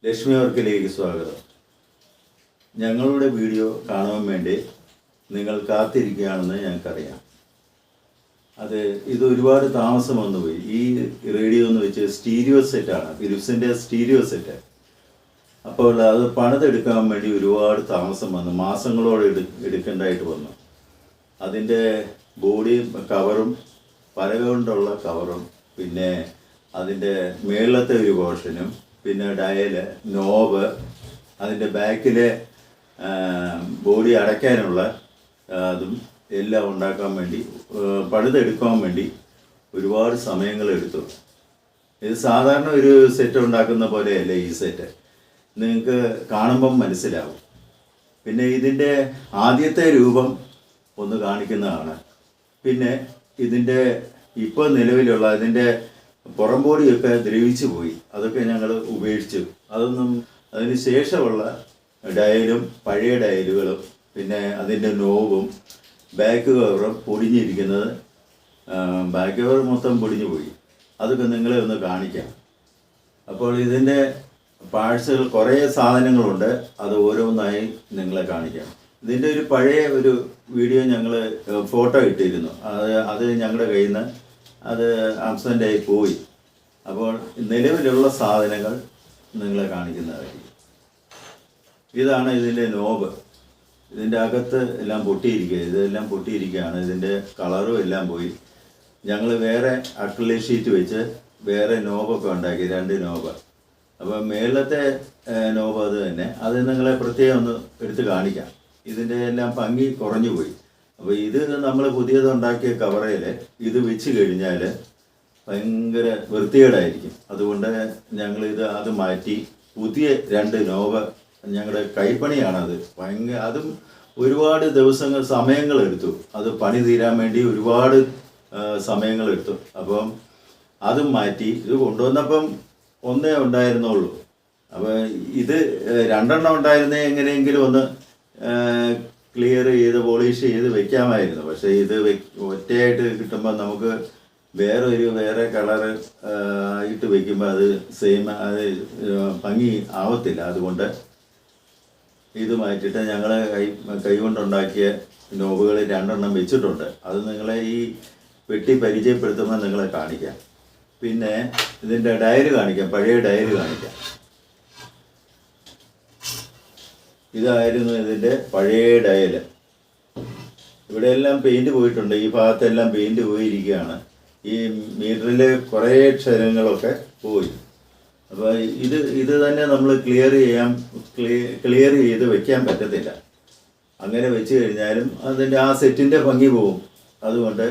ലക്ഷ്മി വർക്കിലേക്ക് സ്വാഗതം. ഞങ്ങളുടെ വീഡിയോ കാണുവാൻ വേണ്ടി നിങ്ങൾ കാത്തിരിക്കുകയാണെന്ന് ഞങ്ങൾക്കറിയാം. ഇത് ഒരുപാട് താമസം വന്നുപോയി. ഈ റേഡിയോ എന്ന് വെച്ച് സ്റ്റീരിയോ സെറ്റാണ്, ഫിലിപ്സിൻ്റെ സ്റ്റീരിയോ സെറ്റ്. അപ്പോൾ അത് പണിതെടുക്കാൻ വേണ്ടി ഒരുപാട് താമസം വന്നു, മാസങ്ങളോടെ എടുക്കേണ്ടതായിട്ട് വന്നു. അതിൻ്റെ ബോഡി കവറും പലക കൊണ്ടുള്ള കവറും പിന്നെ അതിൻ്റെ മേളത്തെ ഒരു പോർഷനും പിന്നെ ഡയല് നോബ് അതിൻ്റെ ബാക്കിലെ ബോഡി അടയ്ക്കാനുള്ള അതും എല്ലാം ഉണ്ടാക്കാൻ വേണ്ടി പണിതെടുക്കാൻ വേണ്ടി ഒരുപാട് സമയങ്ങളെടുത്തു. ഇത് സാധാരണ ഒരു സെറ്റ് ഉണ്ടാക്കുന്ന പോലെയല്ല ഈ സെറ്റ്, നിങ്ങൾക്ക് കാണുമ്പം മനസ്സിലാവും. പിന്നെ ഇതിൻ്റെ ആദ്യത്തെ രൂപം ഒന്ന് കാണിക്കുന്നതാണ്. പിന്നെ ഇതിൻ്റെ ഇപ്പോൾ നിലവിലുള്ള അതിൻ്റെ പുറംപോടിയൊക്കെ ദ്രവിച്ചു പോയി, അതൊക്കെ ഞങ്ങൾ ഉപേക്ഷിച്ചു. അതിന് ശേഷമുള്ള ഡയലും പഴയ ഡയലുകളും പിന്നെ അതിൻ്റെ നോബും ബാക്ക് കവറും പൊടിഞ്ഞിരിക്കുന്നത്, ബാക്ക് കവർ മൊത്തം പൊടിഞ്ഞു പോയി. അതൊക്കെ നിങ്ങളെ ഒന്ന് കാണിക്കാം. അപ്പോൾ ഇതിൻ്റെ പാഴ്സുകൾ കുറേ സാധനങ്ങളുണ്ട്, അത് ഓരോന്നായി നിങ്ങളെ കാണിക്കാം. ഇതിൻ്റെ ഒരു പഴയ ഒരു വീഡിയോ ഞങ്ങൾ ഫോട്ടോ ഇട്ടിരുന്നു, അത് ഞങ്ങളുടെ കയ്യിൽ നിന്ന് അത് ആബ്സെൻ്റായി പോയി. അപ്പോൾ നിലവിലുള്ള സാധനങ്ങൾ നിങ്ങളെ കാണിക്കുന്നതായിരിക്കും. ഇതാണ് ഇതിൻ്റെ നോബ്. ഇതിൻ്റെ അകത്ത് എല്ലാം ഇതെല്ലാം പൊട്ടിയിരിക്കുകയാണ്. ഇതിൻ്റെ കളറും എല്ലാം പോയി. ഞങ്ങൾ വേറെ അക്രിലിക് ഷീറ്റ് വെച്ച് വേറെ നോബൊക്കെ ഉണ്ടാക്കി, 2 നോബ്. അപ്പോൾ മേളത്തെ നോബ് അത് തന്നെ, അത് നിങ്ങളെ പ്രത്യേകം ഒന്ന് എടുത്ത് കാണിക്കാം. ഇതിൻ്റെ എല്ലാം ഭംഗി കുറഞ്ഞു പോയി. അപ്പോൾ ഇത് നമ്മൾ പുതിയതുണ്ടാക്കിയ കവറയിൽ ഇത് വെച്ച് കഴിഞ്ഞാൽ ഭയങ്കര വൃത്തികേടായിരിക്കും. അതുകൊണ്ട് ഞങ്ങളിത് അത് മാറ്റി പുതിയ 2 നോബ്, ഞങ്ങളുടെ കൈപ്പണിയാണത്. അതും ഒരുപാട് സമയങ്ങളെടുത്തു. അത് പണി തീരാൻ വേണ്ടി ഒരുപാട് സമയങ്ങളെടുത്തു. അപ്പം അതും മാറ്റി ഇത് കൊണ്ടുവന്നപ്പം 1 ഉണ്ടായിരുന്നുള്ളൂ. അപ്പോൾ ഇത് 2 ഉണ്ടായിരുന്നേ എങ്ങനെയെങ്കിലും ഒന്ന് ക്ലിയർ ചെയ്ത് പോളിഷ് ചെയ്ത് വെക്കാമായിരുന്നു. പക്ഷേ ഇത് ഒറ്റയായിട്ട് കിട്ടുമ്പോൾ നമുക്ക് വേറെ കളറ് ആയിട്ട് വെക്കുമ്പോൾ അത് ഭംഗി ആവത്തില്ല. അതുകൊണ്ട് ഇത് മാറ്റിയിട്ട് ഞങ്ങൾ കൈ കൊണ്ടുണ്ടാക്കിയ നോബുകൾ 2 വെച്ചിട്ടുണ്ട്. അത് നിങ്ങളെ ഈ വെട്ടി പരിചയപ്പെടുത്തുമ്പോൾ നിങ്ങളെ കാണിക്കാം. പിന്നെ ഇതിൻ്റെ ഡയല് കാണിക്കാം, പഴയ ഡയല് കാണിക്കാം. ഇതായിരുന്നു ഇതിൻ്റെ പഴയ ഡയല്. ഇവിടെയെല്ലാം പെയിൻറ് പോയിട്ടുണ്ട്, ഈ ഭാഗത്തെല്ലാം പെയിൻറ് പോയിരിക്കുകയാണ്. ഈ മീറ്ററിൽ കുറേ അക്ഷരങ്ങളൊക്കെ പോയി. അപ്പോൾ ഇത് തന്നെ നമ്മൾ ക്ലിയർ ചെയ്ത് വെക്കാൻ പറ്റത്തില്ല. അങ്ങനെ വെച്ച് കഴിഞ്ഞാലും അതിൻ്റെ ആ സെറ്റിൻ്റെ ഭംഗി പോവും. അതുകൊണ്ട്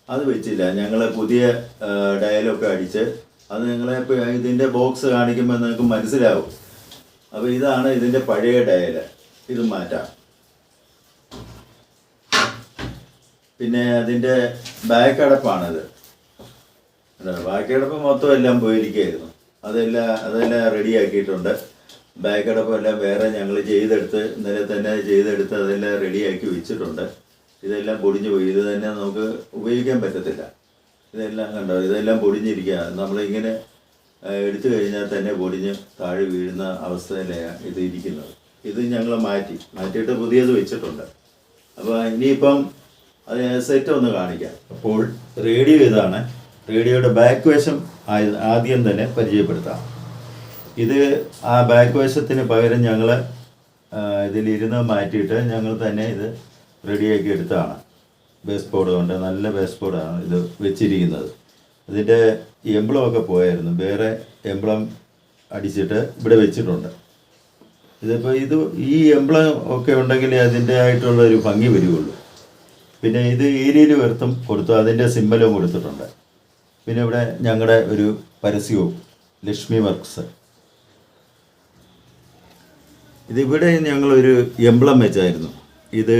അത് വെച്ചില്ല. ഞങ്ങൾ പുതിയ ഡയലൊക്കെ അടിച്ച് അത് നിങ്ങളെ ഇതിൻ്റെ ബോക്സ് കാണിക്കുമ്പോൾ നിങ്ങൾക്ക് മനസ്സിലാവും. അപ്പോൾ ഇതാണ് ഇതിൻ്റെ പഴയ ഡയല്, ഇത് മാറ്റാം. പിന്നെ അതിൻ്റെ ബാക്ക് അടപ്പാണിത്. ബാക്ക് അടപ്പ് മൊത്തം എല്ലാം പോയിരിക്കുകയായിരുന്നു. അതെല്ലാം റെഡിയാക്കിയിട്ടുണ്ട്. ബാക്ക് അടപ്പെല്ലാം വേറെ ഞങ്ങൾ ഇന്നലെ തന്നെ ചെയ്തെടുത്ത് അതെല്ലാം റെഡിയാക്കി വെച്ചിട്ടുണ്ട്. ഇതെല്ലാം പൊടിഞ്ഞു പോയി. ഇത് തന്നെ നമുക്ക് ഉപയോഗിക്കാൻ പറ്റത്തില്ല. ഇതെല്ലാം കണ്ടോ, ഇതെല്ലാം പൊടിഞ്ഞിരിക്കുക. നമ്മളിങ്ങനെ എടുത്തു കഴിഞ്ഞാൽ തന്നെ പൊടിഞ്ഞ് താഴെ വീഴുന്ന അവസ്ഥയിലാണ് ഇത് ഇരിക്കുന്നത്. ഇത് ഞങ്ങൾ മാറ്റിയിട്ട് പുതിയത് വെച്ചിട്ടുണ്ട്. അപ്പോൾ ഇനിയിപ്പം അത് സെറ്റ് ഒന്ന് കാണിക്കാം. അപ്പോൾ റേഡിയോ ഇതാണ്. റേഡിയോയുടെ ബാക്ക് വശം ആദ്യം തന്നെ പരിചയപ്പെടുത്താം. ഇത് ആ ബാക്ക് വശത്തിന് പകരം ഞങ്ങൾ ഇതിലിരുന്ന് മാറ്റിയിട്ട് ഞങ്ങൾ തന്നെ ഇത് റെഡിയാക്കി എടുത്തതാണ്. ബേസ് ബോർഡ് കൊണ്ട്, നല്ല ബേസ് ബോർഡാണ് ഇത് വെച്ചിരിക്കുന്നത്. ഇതിൻ്റെ എംബ്ലമൊക്കെ പോയായിരുന്നു, വേറെ എംബ്ലം അടിച്ചിട്ട് ഇവിടെ വെച്ചിട്ടുണ്ട്. ഇതിപ്പോൾ ഈ എംബ്ലം ഒക്കെ ഉണ്ടെങ്കിൽ അതിൻ്റെ ആയിട്ടുള്ളൊരു ഭംഗി വരികയുള്ളൂ. പിന്നെ ഇത് ഏരിയയിൽ വൃത്തം കൊടുത്തു, അതിൻ്റെ സിമ്പലും കൊടുത്തിട്ടുണ്ട്. പിന്നെ ഇവിടെ ഞങ്ങളുടെ ഒരു പരസ്യവും, ലക്ഷ്മി വർക്ക്സ്. ഇതിവിടെ ഞങ്ങളൊരു എംബ്ലം വെച്ചായിരുന്നു. ഇത്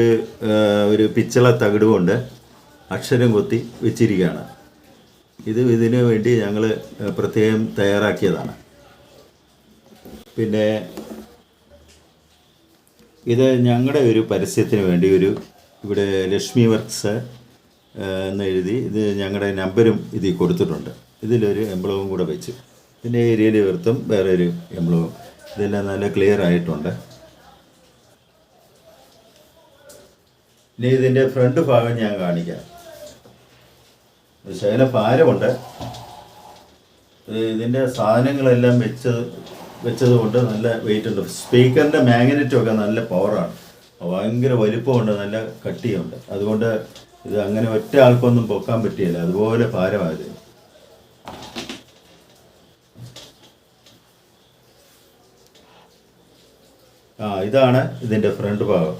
ഒരു പിച്ചള തകിട് കൊണ്ട് അക്ഷരം കൊത്തി വെച്ചിരിക്കുകയാണ്. ഇതിനു വേണ്ടി ഞങ്ങൾ പ്രത്യേകം തയ്യാറാക്കിയതാണ്. പിന്നെ ഇത് ഞങ്ങളുടെ ഒരു പരസ്യത്തിന് വേണ്ടി ഇവിടെ ലക്ഷ്മി വർക്ക്സ് എന്നെഴുതി ഇത് ഞങ്ങളുടെ നമ്പരും ഇതിൽ കൊടുത്തിട്ടുണ്ട്. ഇതിലൊരു എംബ്ലവും കൂടെ വെച്ചു. പിന്നെ ഏരിയയിൽ വൃത്തം വേറെ ഒരു എംബ്ലവും. ഇതെല്ലാം നല്ല ക്ലിയർ ആയിട്ടുണ്ട്. ഇനി ഇതിൻ്റെ ഫ്രണ്ട് ഭാഗം ഞാൻ കാണിക്കാം. ശകലം ഭാരമുണ്ട്. ഇതിൻ്റെ സാധനങ്ങളെല്ലാം വെച്ചത് കൊണ്ട് നല്ല വെയിറ്റ് ഉണ്ട്. സ്പീക്കറിൻ്റെ മാഗ്നറ്റൊക്കെ നല്ല പവറാണ്, ഭയങ്കര വലിപ്പമുണ്ട്, നല്ല കട്ടിയുണ്ട്. അതുകൊണ്ട് ഇത് അങ്ങനെ ഒറ്റ ആൾക്കൊന്നും പൊക്കാൻ പറ്റിയില്ല, അതുപോലെ ഭാരമായത്. ഇതാണ് ഇതിൻ്റെ ഫ്രണ്ട് ഭാഗം.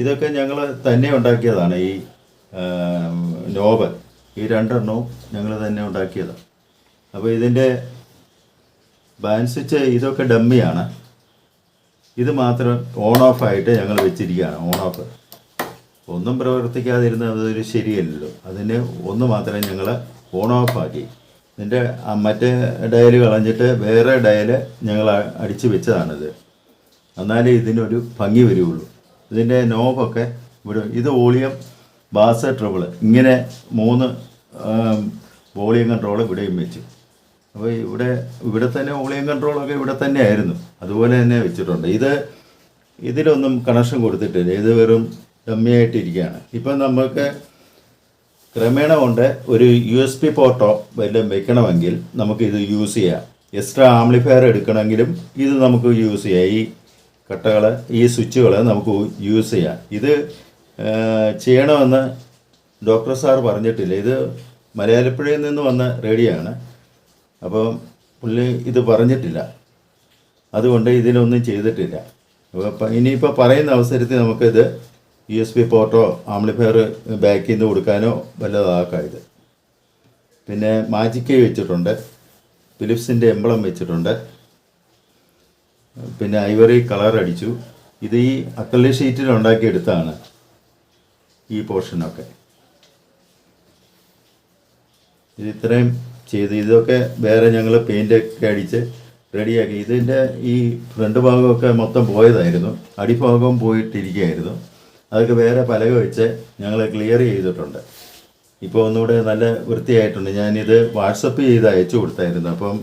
ഇതൊക്കെ ഞങ്ങൾ തന്നെ ഉണ്ടാക്കിയതാണ്. ഈ നോബ്, ഈ രണ്ടെണ്ണവും ഞങ്ങൾ തന്നെ ഉണ്ടാക്കിയതാണ്. അപ്പോൾ ഇതിൻ്റെ ബാൻ സ്വിച്ച് ഇതൊക്കെ ഡമ്മിയാണ്. ഇത് മാത്രം ഓൺ ഓഫ് ആയിട്ട് ഞങ്ങൾ വെച്ചിരിക്കുകയാണ്. ഓൺ ഓഫ് ഒന്നും പ്രവർത്തിക്കാതിരുന്നത് അതൊരു ശരിയല്ലല്ലോ. അതിന് ഒന്ന് മാത്രമേ ഞങ്ങൾ ഓൺ ഓഫ് ആക്കി. ഇതിൻ്റെ മറ്റേ ഡയൽ കളഞ്ഞിട്ട് വേറെ ഡയൽ ഞങ്ങൾ അടിച്ച് വെച്ചതാണിത്. എന്നാലേ ഇതിനൊരു ഭംഗി വരുള്ളൂ. ഇതിൻ്റെ നോബൊക്കെ ഇവിടെ, ഇത് വോളിയം, ബാസ്, ട്രിബിൾ, ഇങ്ങനെ 3 വോളിയം കൺട്രോൾ ഇവിടെയും വെച്ചു. അപ്പോൾ ഇവിടെ തന്നെ വോളിയം കൺട്രോളൊക്കെ ഇവിടെ തന്നെ ആയിരുന്നു, അതുപോലെ തന്നെ വെച്ചിട്ടുണ്ട്. ഇതിലൊന്നും കണക്ഷൻ കൊടുത്തിട്ടില്ല, ഇത് വെറും ഡമ്മിയായിട്ടിരിക്കുകയാണ്. ഇപ്പം നമുക്ക് ക്രമേണ കൊണ്ട് ഒരു USB പോർട്ടോ വല്ലതും വെക്കണമെങ്കിൽ നമുക്കിത് യൂസ് ചെയ്യാം. എക്സ്ട്രാ ആംപ്ലിഫയർ എടുക്കണമെങ്കിലും ഇത് നമുക്ക് യൂസ് ചെയ്യാം. ഈ കട്ടകൾ, ഈ സ്വിച്ചുകൾ നമുക്ക് യൂസ് ചെയ്യാം. ഇത് ചെയ്യണമെന്ന് ഡോക്ടർ സാർ പറഞ്ഞിട്ടില്ല. ഇത് മലയാളപ്പുഴയിൽ നിന്ന് വന്ന റേഡിയോയാണ്. അപ്പോൾ പുള്ളി ഇത് പറഞ്ഞിട്ടില്ല, അതുകൊണ്ട് ഇതിനൊന്നും ചെയ്തിട്ടില്ല. അപ്പോൾ ഇനിയിപ്പോൾ പറയുന്ന അവസരത്തിൽ നമുക്കിത് USB പോർട്ടോ ആംപ്ലിഫയർ ബാക്കിൽ നിന്ന് കൊടുക്കാനോ വല്ലതാക്കാം ഇത്. പിന്നെ മാജിക് കീ വെച്ചിട്ടുണ്ട്, ഫിലിപ്സിൻ്റെ എംബ്ലം വെച്ചിട്ടുണ്ട്, പിന്നെ ഐവറി കളർ അടിച്ചു. ഇത് ഈ അക്കള്ളി ഷീറ്റിൽ ഉണ്ടാക്കിയെടുത്താണ് ഈ പോർഷനൊക്കെ. ഇത് ഇത്രയും ചെയ്ത് ഇതൊക്കെ വേറെ ഞങ്ങൾ പെയിൻ്റൊക്കെ അടിച്ച് റെഡിയാക്കി. ഇതിൻ്റെ ഈ ഫ്രണ്ട് ഭാഗമൊക്കെ മൊത്തം പോയതായിരുന്നു, അടിഭാഗവും പോയിട്ടിരിക്കുകയായിരുന്നു. അതൊക്കെ വേറെ പലക വെച്ച് ഞങ്ങൾ ക്ലിയർ ചെയ്തിട്ടുണ്ട്. ഇപ്പോൾ ഒന്നുകൂടെ നല്ല വൃത്തിയായിട്ടുണ്ട്. ഞാനിത് വാട്സപ്പ് ചെയ്ത് അയച്ചു കൊടുത്തായിരുന്നു. അപ്പം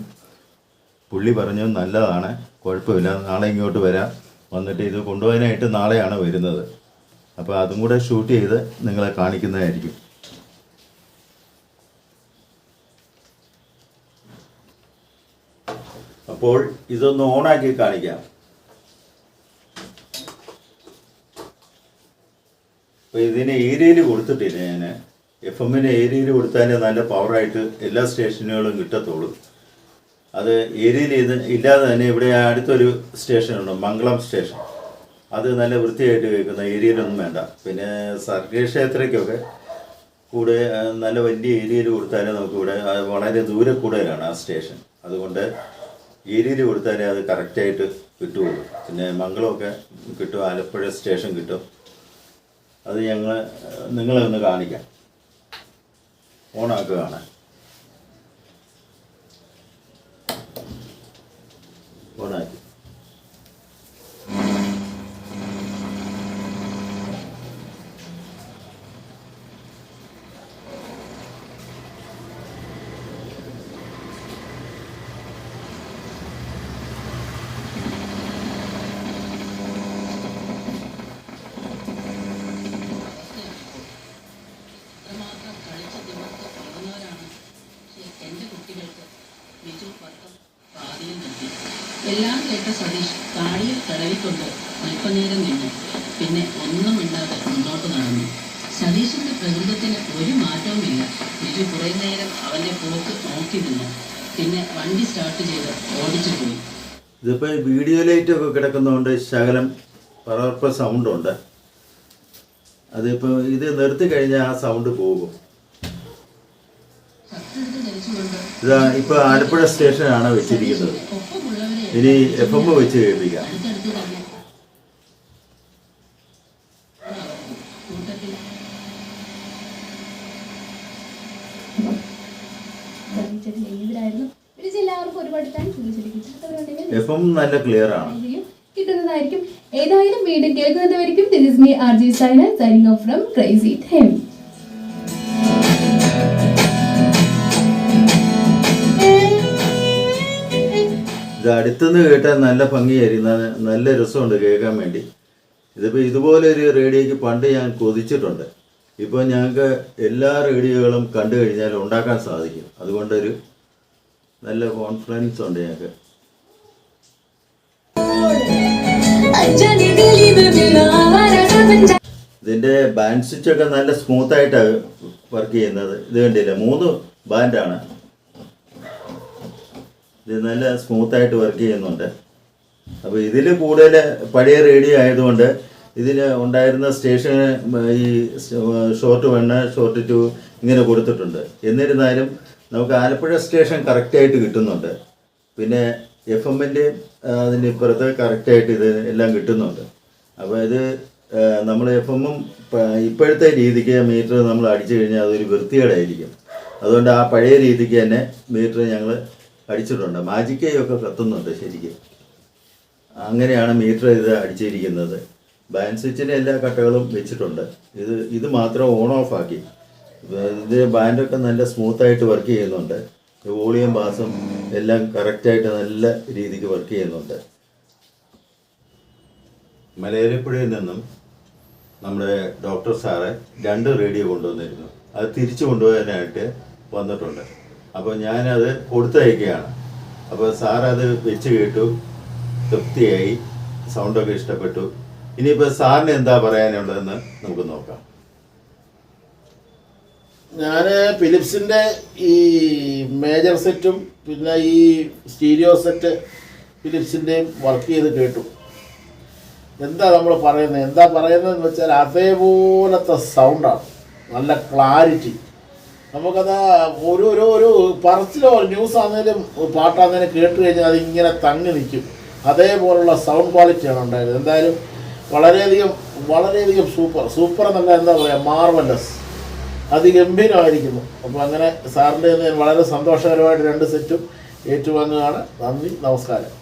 പുള്ളി പറഞ്ഞു നല്ലതാണ്, കുഴപ്പമില്ല, നാളെ ഇങ്ങോട്ട് വരാം, വന്നിട്ട് ഇത് കൊണ്ടുപോകാനായിട്ട് നാളെയാണ് വരുന്നത്. അപ്പോൾ അതും കൂടെ ഷൂട്ട് ചെയ്ത് നിങ്ങളെ കാണിക്കുന്നതായിരിക്കും. അപ്പോൾ ഇതൊന്ന് ഓണാക്കി കാണിക്കാം. അപ്പോൾ ഇതിന് ഏരിയയിൽ കൊടുത്തിട്ടില്ല ഞാൻ. FM-ന് ഏരിയയിൽ കൊടുത്താലേ നല്ല പവറായിട്ട് എല്ലാ സ്റ്റേഷനുകളും കിട്ടത്തുള്ളൂ. അത് ഏരിയയിൽ ഇല്ലാതെ തന്നെ ഇവിടെ അടുത്തൊരു സ്റ്റേഷനുണ്ട്, മംഗളം സ്റ്റേഷൻ. അത് നല്ല വൃത്തിയായിട്ട് കേൾക്കുന്ന, ഏരിയയിലൊന്നും വേണ്ട. പിന്നെ സർഗക്ഷേത്രയ്ക്കൊക്കെ കൂടെ നല്ല വലിയ ഏരിയയിൽ കൊടുത്താലേ നമുക്കിവിടെ വളരെ ദൂരെ കൂടുതലാണ് ആ സ്റ്റേഷൻ. അതുകൊണ്ട് ഏരിയയിൽ കൊടുത്താലേ അത് കറക്റ്റായിട്ട് കിട്ടുകയുള്ളൂ. പിന്നെ മംഗളമൊക്കെ കിട്ടും, ആലപ്പുഴ സ്റ്റേഷൻ കിട്ടും. അത് നിങ്ങളെ ഒന്ന് കാണിക്കാം. ഓണാക്കുകയാണ്. ഓണാക്കി. എല്ലാം കേട്ട സതീഷ് താടിയിൽ തടവിക്കൊണ്ട് അല്പനേരം നിന്നു. പിന്നെ ഒന്നും മിണ്ടാതെ മുന്നോട്ട് നടന്നു. സതീഷിന്റെ പ്രകൃതത്തിന് ഒരു മാറ്റവുമില്ല. ബിജു കുറേ നേരം അവന്റെ പോക്ക് നോക്കി നിന്നു. പിന്നെ വണ്ടി സ്റ്റാർട്ട് ചെയ്ത് ഓടിച്ചു പോയി. ഇതിപ്പോൾ വീഡിയോ ലൈറ്റൊക്കെ കിടക്കുന്നതുകൊണ്ട് ശകലം പറർപ്പ സൗണ്ടുണ്ട്. അതിപ്പോൾ ഇത് നിർത്തി കഴിഞ്ഞാൽ ആ സൗണ്ട് പോകും. ഇതാ ഇപ്പോൾ ആലപ്പുഴ സ്റ്റേഷനാണ് വെച്ചിരിക്കുന്നത്. ഇനി FM വെച്ച് കേൾപ്പിക്കാം. FM നല്ല ക്ലിയർ ആണ്, കിട്ടുന്നതായിരിക്കും. ഏതായാലും വീണ്ടും കേൾക്കുന്നതായിരിക്കും. This is me, RJ Saina, signing off from Crazy Them. ഇത് അടുത്തുനിന്ന് കേട്ടാൽ നല്ല ഭംഗിയായിരുന്നു, നല്ല രസമുണ്ട് കേൾക്കാൻ വേണ്ടി. ഇതിപ്പോൾ ഇതുപോലൊരു റേഡിയോയ്ക്ക് പണ്ട് ഞാൻ കൊതിച്ചിട്ടുണ്ട്. ഇപ്പോൾ ഞങ്ങൾക്ക് എല്ലാ റേഡിയോകളും കണ്ടു കഴിഞ്ഞാൽ ഉണ്ടാക്കാൻ സാധിക്കും. അതുകൊണ്ടൊരു നല്ല കോൺഫിഡൻസ് ഉണ്ട് ഞങ്ങൾക്ക്. ഇതിൻ്റെ ബാൻഡ് സ്വിച്ചൊക്കെ നല്ല സ്മൂത്തായിട്ടാണ് വർക്ക് ചെയ്യുന്നത്. ഇത് കണ്ടില്ല, 3 ബാൻഡാണ്. ഇത് നല്ല സ്മൂത്തായിട്ട് വർക്ക് ചെയ്യുന്നുണ്ട്. അപ്പോൾ ഇതിൽ കൂടുതൽ പഴയ റേഡിയോ ആയതുകൊണ്ട് ഇതിന് ഉണ്ടായിരുന്ന സ്റ്റേഷൻ ഈ ഷോർട്ട് 1, ഷോർട്ട് 2 ഇങ്ങനെ കൊടുത്തിട്ടുണ്ട്. എന്നിരുന്നാലും നമുക്ക് ആലപ്പുഴ സ്റ്റേഷൻ കറക്റ്റായിട്ട് കിട്ടുന്നുണ്ട്. പിന്നെ FM-ൻ്റെ അതിൻ്റെ ഇപ്പുറത്ത് കറക്റ്റായിട്ട് ഇത് എല്ലാം കിട്ടുന്നുണ്ട്. അപ്പോൾ ഇത് നമ്മൾ FM-ഉം ഇപ്പോഴത്തെ രീതിക്ക് മീറ്റർ നമ്മൾ അടിച്ചു കഴിഞ്ഞാൽ അതൊരു വൃത്തികേടായിരിക്കും. അതുകൊണ്ട് ആ പഴയ രീതിക്ക് തന്നെ മീറ്റർ ഞങ്ങൾ അടിച്ചിട്ടുണ്ട്. മാജിക് ഒക്കെ കത്തുന്നുണ്ട് ശരിക്കും. അങ്ങനെയാണ് മീറ്റർ ഇത് അടിച്ചിരിക്കുന്നത്. ബാൻഡ് സ്വിച്ചിൻ്റെ എല്ലാ കട്ടകളും വെച്ചിട്ടുണ്ട്. ഇത് മാത്രം ഓൺ ഓഫ് ആക്കി. ഇത് ബാൻഡൊക്കെ നല്ല സ്മൂത്തായിട്ട് വർക്ക് ചെയ്യുന്നുണ്ട്. വോളിയം ബാസും എല്ലാം കറക്റ്റായിട്ട് നല്ല രീതിക്ക് വർക്ക് ചെയ്യുന്നുണ്ട്. മലയാലപ്പുഴയിൽ നിന്നും നമ്മുടെ ഡോക്ടർ സാറ് 2 റേഡിയോ കൊണ്ടുവന്നിരുന്നു. അത് തിരിച്ചു കൊണ്ടുപോകാനായിട്ട് വന്നിട്ടുണ്ട്. അപ്പോൾ ഞാനത് കൊടുത്തയക്കുകയാണ്. അപ്പോൾ സാറത് വെച്ച് കേട്ടു, തൃപ്തിയായി, സൗണ്ടൊക്കെ ഇഷ്ടപ്പെട്ടു. ഇനിയിപ്പോൾ സാറിന് എന്താ പറയാനുള്ളതെന്ന് നമുക്ക് നോക്കാം. ഞാൻ ഫിലിപ്സിൻ്റെ ഈ മേജർ സെറ്റും പിന്നെ ഈ സ്റ്റീരിയോ സെറ്റ് ഫിലിപ്സിൻ്റെയും വർക്ക് ചെയ്ത് കേട്ടു. എന്താ നമ്മൾ പറയുന്നത്, പറയുന്നതെന്ന് വെച്ചാൽ അതേപോലത്തെ സൗണ്ടാണ്, നല്ല ക്ലാരിറ്റി. നമുക്കത് ഒരു പറച്ചിലോ ന്യൂസ് ആണെങ്കിലും പാട്ടാണെങ്കിലും കേട്ട് കഴിഞ്ഞാൽ അതിങ്ങനെ തങ്ങി നിൽക്കും. അതേപോലുള്ള സൗണ്ട് ക്വാളിറ്റിയാണ് ഉണ്ടായത്. എന്തായാലും വളരെയധികം സൂപ്പർ എന്നല്ല, എന്താ പറയുക, മാർവലസ്, അതിഗംഭീരമായിരിക്കുന്നു. അപ്പോൾ അങ്ങനെ സാറിൻ്റെ ഞാൻ വളരെ സന്തോഷകരമായിട്ട് 2 സെറ്റും ഏറ്റുവാങ്ങുകയാണ്. നന്ദി, നമസ്കാരം.